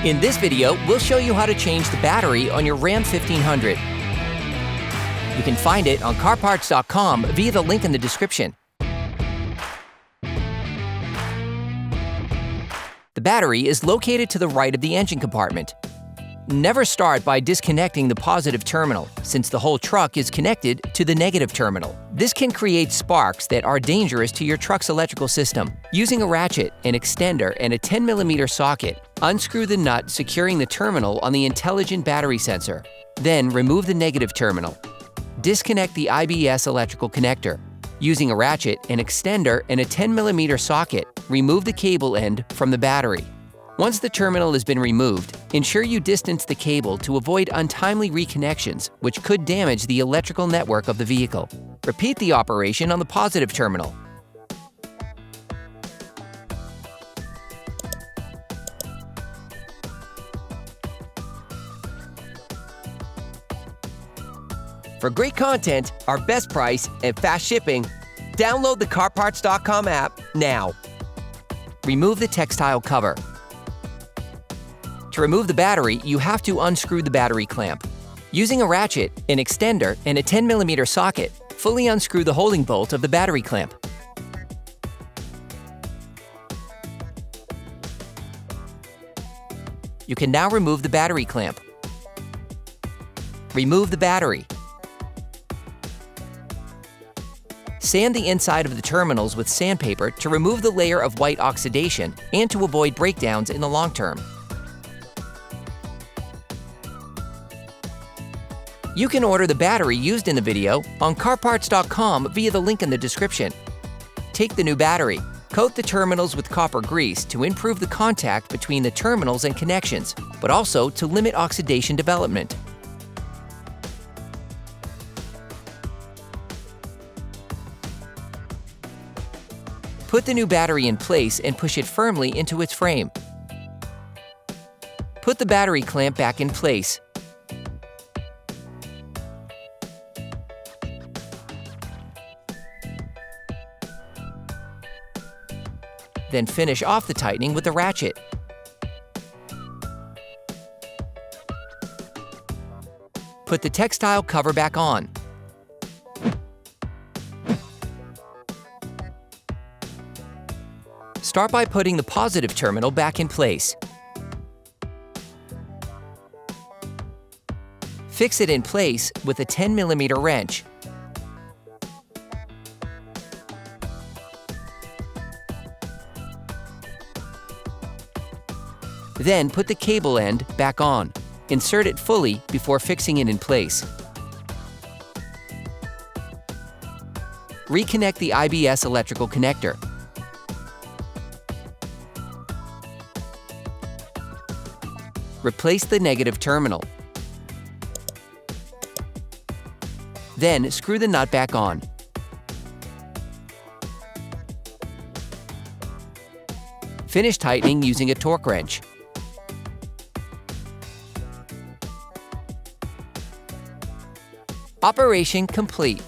In this video, we'll show you how to change the battery on your Ram 1500. You can find it on CarParts.com via the link in the description. The battery is located to the right of the engine compartment. Never start by disconnecting the positive terminal, since the whole truck is connected to the negative terminal. This can create sparks that are dangerous to your truck's electrical system. Using a ratchet, an extender, and a 10mm socket, unscrew the nut securing the terminal on the intelligent battery sensor. Then remove the negative terminal. Disconnect the IBS electrical connector. Using a ratchet, an extender, and a 10mm socket, remove the cable end from the battery. Once the terminal has been removed, ensure you distance the cable to avoid untimely reconnections, which could damage the electrical network of the vehicle. Repeat the operation on the positive terminal. For great content, our best price, and fast shipping, download the CarParts.com app now. Remove the textile cover. To remove the battery, you have to unscrew the battery clamp. Using a ratchet, an extender, and a 10mm socket, fully unscrew the holding bolt of the battery clamp. You can now remove the battery clamp. Remove the battery. Sand the inside of the terminals with sandpaper to remove the layer of white oxidation and to avoid breakdowns in the long term. You can order the battery used in the video on CarParts.com via the link in the description. Take the new battery, coat the terminals with copper grease to improve the contact between the terminals and connections, but also to limit oxidation development. Put the new battery in place and push it firmly into its frame. Put the battery clamp back in place. Then finish off the tightening with a ratchet. Put the textile cover back on. Start by putting the positive terminal back in place. Fix it in place with a 10mm wrench. Then put the cable end back on. Insert it fully before fixing it in place. Reconnect the IBS electrical connector. Replace the negative terminal. Then screw the nut back on. Finish tightening using a torque wrench. Operation complete.